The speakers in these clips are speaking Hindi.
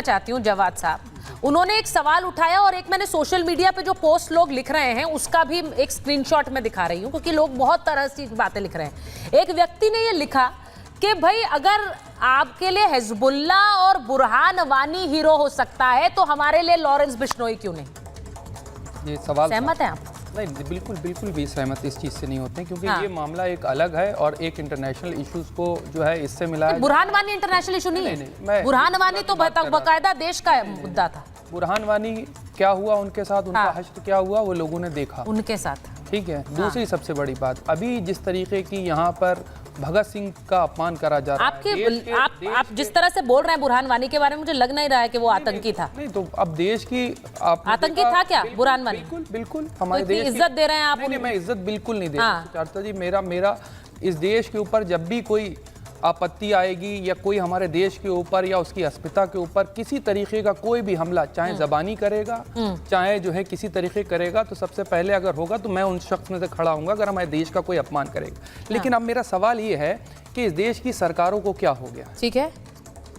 चाहती हूँ जवाद साहब, उन्होंने एक सवाल उठाया और एक मैंने सोशल मीडिया पे जो पोस्ट लोग लिख रहे हैं उसका भी एक स्क्रीनशॉट में दिखा रही हूँ, क्योंकि लोग बहुत तरह की बातें लिख रहे हैं। एक व्यक्ति ने ये लिखा कि भाई अगर आपके लिए हिजबुल्ला और बुरहान वानी हीरो हो सकता है तो हमारे लिए लॉरेंस बिश्नोई क्यों नहीं? ये सवाल सहमत है आप? नहीं, बिल्कुल बिल्कुल भी सहमत इस चीज़ से नहीं होते हैं, क्योंकि ये मामला एक अलग है और एक इंटरनेशनल इश्यूज को जो है इससे मिला है। बुरहान वानी इंटरनेशनल इशू नहीं है। बुरहान वानी तो बाकायदा देश का मुद्दा था। बुरहान वानी क्या हुआ उनके साथ, उनका हश्र क्या हुआ वो लोगों ने देखा उनके साथ, ठीक है। दूसरी सबसे बड़ी बात, अभी जिस तरीके की यहाँ पर भगत सिंह का अपमान करा जा रहा है, आप जिस तरह से बोल रहे हैं बुरहान वानी के बारे में, मुझे लग नहीं रहा है कि वो आतंकी था। नहीं तो अब देश की आतंकी था क्या बुरहान वानी? बिल्कुल बिल्कुल हमारे तो देश इज्जत दे रहे हैं आप? नहीं, मैं इज्जत बिल्कुल नहीं दे रहा चार्ता जी। मेरा इस देश के ऊपर जब भी कोई आपत्ति आएगी या कोई हमारे देश के ऊपर या उसकी अस्मिता के ऊपर किसी तरीके का कोई भी हमला, चाहे जबानी करेगा चाहे जो है किसी तरीके करेगा, तो सबसे पहले अगर होगा तो मैं उन शख्स में से खड़ा हूँगा अगर हमारे देश का कोई अपमान करेगा। लेकिन अब मेरा सवाल ये है कि इस देश की सरकारों को क्या हो गया? ठीक है,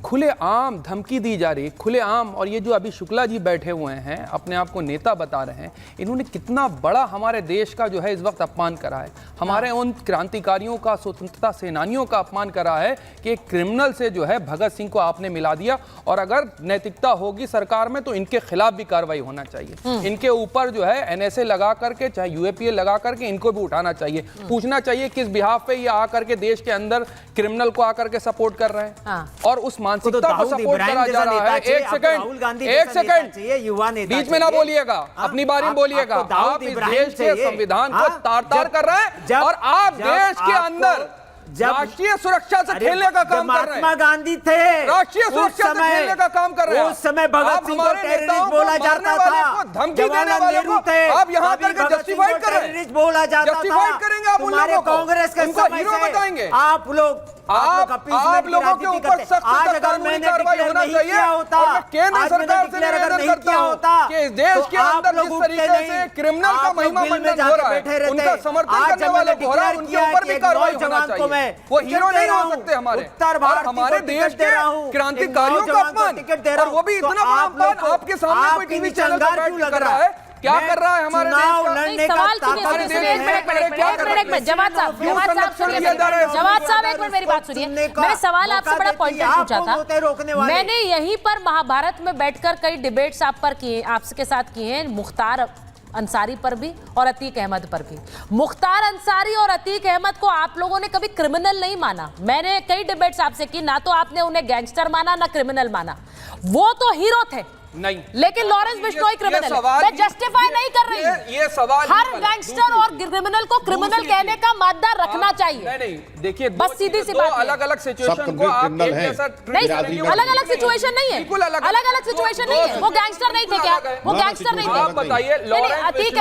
खुले आम धमकी दी जा रही है, खुले आम। और ये जो अभी शुक्ला जी बैठे हुए हैं, अपने आप को नेता बता रहे हैं, इन्होंने कितना बड़ा हमारे देश का जो है इस वक्त अपमान करा है। हमारे उन क्रांतिकारियों का, स्वतंत्रता सेनानियों का अपमान करा है कि एक क्रिमिनल से जो है भगत सिंह को आपने मिला दिया। और अगर नैतिकता होगी सरकार में तो इनके खिलाफ भी कार्रवाई होना चाहिए। इनके ऊपर जो है NSA लगा करके, चाहे UAPA लगा करके इनको भी उठाना चाहिए। पूछना चाहिए किस बिहाफ पे ये आकर के देश के अंदर क्रिमिनल को आकर के सपोर्ट कर रहे हैं और उस मानसिकता को सपोर्ट करा जा रहा है। एक सेकंड बीच में ना बोलिएगा, अपनी बारी में बोलिएगा। आप इस देश के संविधान को तार-तार कर रहे हैं और आप देश के अंदर राष्ट्रीय सुरक्षा से खेलने का काम कर रहे हैं। महात्मा गांधी थे, राष्ट्रीय सुरक्षा से खेलने का काम कर रहे हैं। उस समय भगत सिंह को टेररिस्ट बोला जाता था, जवाहरलाल नेहरू थे। आप यहाँ करके जस्टिफाइड कर रहे हैं, बोला जाता था। जस्टिफाइड करेंगे आप उन लोगों को, कांग्रेस के समय हीरो बताएंगे। आप लोग आप लोगों के ऊपर सख्त कानूनी कार्रवाई होना चाहिए। और मैं केंद्र सरकार से निवेदन करता हूं कि इस देश के अंदर जिस तरीके से क्रिमिनल का महिमा मंडन हो रहा है, उनका समर्थन करने वाले को हो रहा है, उनके ऊपर भी कार्रवाई होना चाहिए। वो हीरो नहीं हो सकते हमारे, और हमारे देश के क्रांतिकारियों का अपमान, और वो भी इतना बड़ा अपमान आपके सामने कोई टीवी चैनल पर बैठ के कर रहा है। क्या कर रहा है हमारे देश का? सवाल जवाद साहब एक मिनट मेरी बात सुनिए। मैंने सवाल आपसे बड़ा पॉइंटेड पूछा था। मैंने यहीं पर महाभारत में बैठकर कई डिबेट्स आप पर किए, आपके साथ किए हैं, मुख्तार अंसारी पर भी और अतीक अहमद पर भी। मुख्तार अंसारी और अतीक अहमद को आप लोगों ने कभी क्रिमिनल नहीं माना। मैंने कई डिबेट्स आपसे की, ना तो आपने उन्हें गैंगस्टर माना ना क्रिमिनल माना। वो तो हीरो थे नहीं, लेकिन लॉरेंस बिश्नोई क्रिमिनल है। मैं जस्टिफाई नहीं कर रही हूं। ये सवाल हर गैंगस्टर और क्रिमिनल को क्रिमिनल कहने का मादा रखना चाहिए। नहीं, देखिए बस सीधी सी बात, अलग-अलग सिचुएशन को आप एक जैसा नहीं, अलग-अलग सिचुएशन नहीं है, अलग-अलग सिचुएशन नहीं है। वो गैंगस्टर नहीं थे क्या? वो गैंगस्टर नहीं थे। आप बताइए, अतीक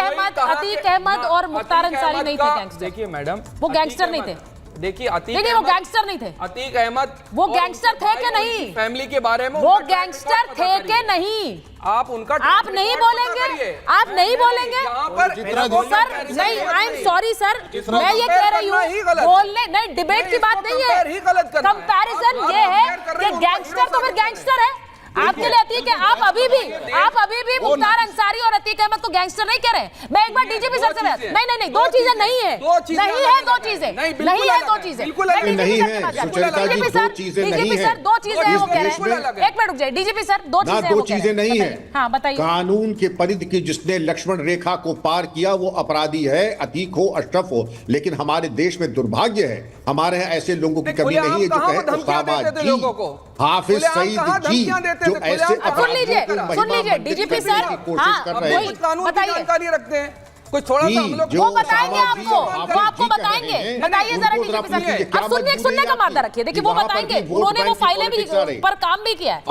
अहमद और मुख्तार अंसारी नहीं थे गैंगस्टर। देखिए मैडम, वो गैंगस्टर नहीं थे। देखिए अतीक, नहीं वो गैंगस्टर नहीं थे। अतीक अहमद वो गैंगस्टर थे कि नहीं? फैमिली के बारे में वो गैंगस्टर थे कि नहीं? आप उनका आप नहीं बोलेंगे, आप नहीं बोलेंगे सर। नहीं, आई एम सॉरी सर, मैं ये कह रही हूँ बोलने नहीं, डिबेट की बात नहीं है। कंपैरिजन ये है कि गैंगस्टर तो फिर गैंगस्टर है आपके लिए। अतीक है, आप अभी भी मुख्तार अंसारी और अतीक अहमद को गैंगस्टर नहीं कह रहे। मैं एक बार डीजीपी सर से नहीं, दो चीजें नहीं है, नहीं है दो चीजें, नहीं है दो चीजें, नहीं है सुचरिता जी, दो चीजें नहीं है, दो चीजें हैं वो कह रहे हैं। एक मिनट रुक जाइए डीजीपी सर, दो चीजें नहीं है। हाँ बताइए। कानून के परिधि की जिसने लक्ष्मण रेखा को पार किया वो अपराधी है, अतीक हो अशरफ हो। लेकिन हमारे देश में दुर्भाग्य है, हमारे यहाँ ऐसे लोगों की कमी नहीं है जो कहे उसामा जी, हाफिज सईद जी, जो ऐसे सुन लीजिए डीजीपी सर, कोशिश कर रहे हैं, कानून की जानकारी रखते हैं, कोई थोड़ा सा हम लोग वो बताएंगे आपको, वो आपको बताएंगे। बताइए जरा डीजीपी सर, अब सुनने का मादा रखिए। देखिए वो बताएंगे, उन्होंने वो फाइलें भी पर काम भी किया है।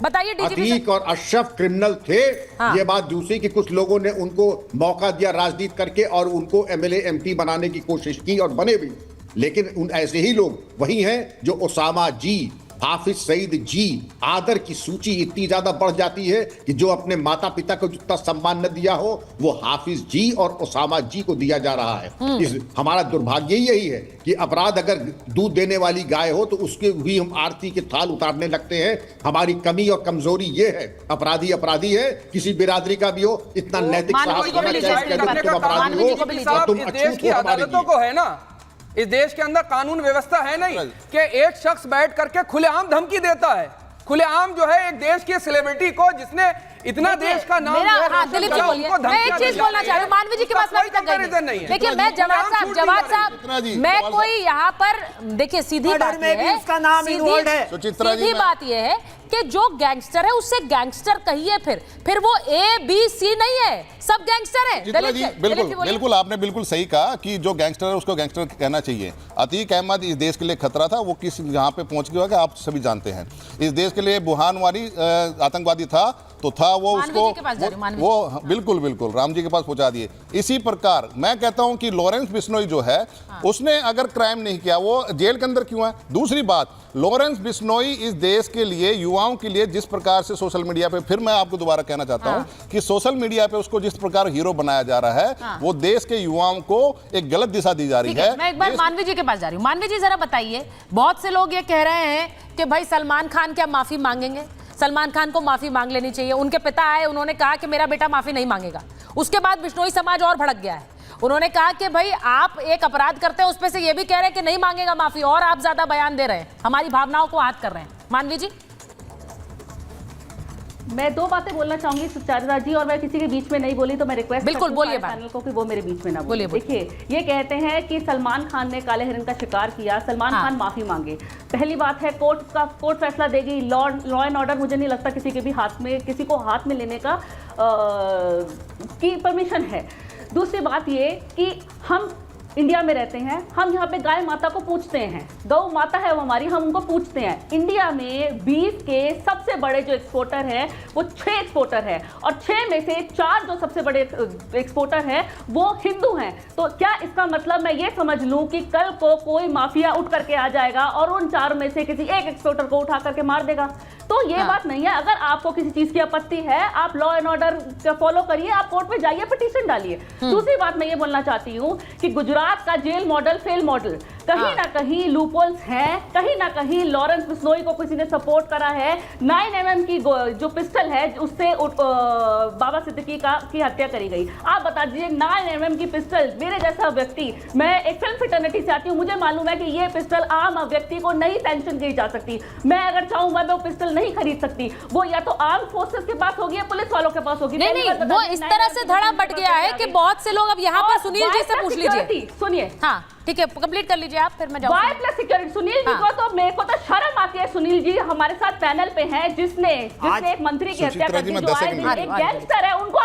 बताइए डीजीपी अतीक और अशरफ क्रिमिनल थे। ये बात दूसरी कि कुछ लोगों ने उनको मौका दिया राजनीति करके और उनको MLA MP बनाने की कोशिश की और बने भी। लेकिन उन ऐसे ही लोग वही हैं जो उसामा जी, हाफिज सईद जी आदर की सूची इतनी ज्यादा बढ़ जाती है कि जो अपने माता पिता को जितना सम्मान न दिया हो वो हाफिज जी और उसामा जी को दिया जा रहा है। हमारा दुर्भाग्य यही है कि अपराध अगर दूध देने वाली गाय हो तो उसके भी हम आरती के थाल उतारने लगते हैं। हमारी कमी और कमजोरी ये है, अपराधी अपराधी है, किसी बिरादरी का भी हो, इतना नैतिक साहस होना चाहिए कि अगर तुम अपराधी हो और तुम अछूत हो हमारे लिए। को है ना, इस देश के अंदर कानून व्यवस्था है नहीं कि एक शख्स बैठ करके खुलेआम धमकी देता है। खुलेआम जो है एक देश की सेलिब्रिटी को जिसने इतना देश का नाम दिलीप जी बोलिए, मैं एक चीज बोलना चाह रही हूँ, मानवी जी के पास अभी तक गई। देखिए मैं जवाद साहब मैं कोई यहाँ पर देखिए सीधी बात ये है कि जो गैंगस्टर है उससे गैंगस्टर कहिए, फिर वो ABC नहीं है, सब गैंगस्टर है। बिल्कुल आपने बिल्कुल सही कहा कि जो गैंगस्टर है उसको गैंगस्टर कहना चाहिए। अतीक अहमद इस देश के लिए खतरा था, वो किस यहाँ पे पहुंच गया आप सभी जानते हैं। इस देश के लिए बुरहानवानी आतंकवादी था तो था वो, उसको वो बिल्कुल राम जी के पास पहुंचा दिए। इसी प्रकार मैं कहता हूं कि लॉरेंस बिश्नोई जो है उसने अगर क्राइम नहीं किया वो जेल के अंदर क्यों है? दूसरी बात, लॉरेंस बिश्नोई इस देश के लिए, युवाओं के लिए जिस प्रकार से सोशल मीडिया पे, फिर मैं आपको दोबारा कहना चाहता हूं कि सोशल मीडिया पे उसको जिस प्रकार हीरो बनाया जा रहा है वो देश के युवाओं को एक गलत दिशा दी जा रही है। मैं एक बार मानवी जी के पास जा रही हूँ। मानवी जी जरा बताइए, बहुत से लोग ये कह रहे हैं कि भाई सलमान खान क्या माफी मांगेंगे? सलमान खान को माफी मांग लेनी चाहिए। उनके पिता आए, उन्होंने कहा कि मेरा बेटा माफी नहीं मांगेगा। उसके बाद बिश्नोई समाज और भड़क गया है। उन्होंने कहा कि भाई आप एक अपराध करते हैं, उस पे से ये भी कह रहे हैं कि नहीं मांगेगा माफी, और आप ज्यादा बयान दे रहे हैं, हमारी भावनाओं को आहत कर रहे हैं। मानवी जी, मैं दो बातें बोलना चाहूंगी सुचारुदा जी, और मैं किसी के बीच में नहीं बोली तो मैं रिक्वेस्ट बिल्कुल बोलिए पैनल को कि वो मेरे बीच में ना बोलिए। देखिए, ये कहते हैं कि सलमान खान ने काले हिरन का शिकार किया, सलमान खान माफी मांगे। पहली बात है कोर्ट फैसला देगी, लॉ एंड ऑर्डर मुझे नहीं लगता किसी के भी किसी को हाथ में लेने का की परमिशन है। दूसरी बात ये कि हम इंडिया में रहते हैं, हम यहाँ पे गाय माता को पूजते हैं, गौ माता है वो हमारी, हम उनको पूजते हैं। इंडिया में बीफ के सबसे बड़े जो एक्सपोर्टर हैं वो 6 एक्सपोर्टर हैं, और 6 में से 4 जो सबसे बड़े एक्सपोर्टर हैं वो हिंदू हैं। तो क्या इसका मतलब मैं ये समझ लूं कि कल को कोई माफिया उठ करके आ जाएगा और उन 4 में से किसी एक एक्सपोर्टर को उठा करके मार देगा? तो ये बात नहीं है। अगर आपको किसी चीज की आपत्ति है, आप लॉ एंड ऑर्डर फॉलो करिए, आप कोर्ट में जाइए, पिटीशन डालिए। दूसरी बात मैं ये बोलना चाहती हूँ कि गुजरात का जेल मॉडल फेल मॉडल, कहीं ना कहीं लूपहोल्स हैं, कहीं ना कहीं लॉरेंस बिश्नोई को किसी ने सपोर्ट करा है। 9mm की जो पिस्टल है उससे बाबा सिद्दीकी की हत्या करी गई। आप बता दीजिए, 9mm की पिस्टल, मेरे जैसा व्यक्ति, मैं एक फिल्म फिटर्निटी से आती हूँ, मुझे मालूम है कि ये पिस्टल आम व्यक्ति को नहीं सैंक्शन की जा सकती। मैं अगर चाहूँ मैं वो पिस्टल नहीं खरीद सकती, वो या तो आर्म फोर्सेस के पास होगी या पुलिस वालों के पास होगी। नहीं, वो इस तरह से धड़ा बट गया है कि बहुत से लोग अब यहाँ पर सुनील जी से पूछ लीजिए। सुनिए, हाँ ठीक है, कंप्लीट कर लीजिए आप, फिर मैं जाऊंगी। Y plus security, Sunil ji को तो मेरे को तो शर्म आती है। सुनील जी हमारे साथ पैनल पे हैं, जिसने एक मंत्री की हत्या कर दी, जो आए दिन एक गैंगस्टर है, उनको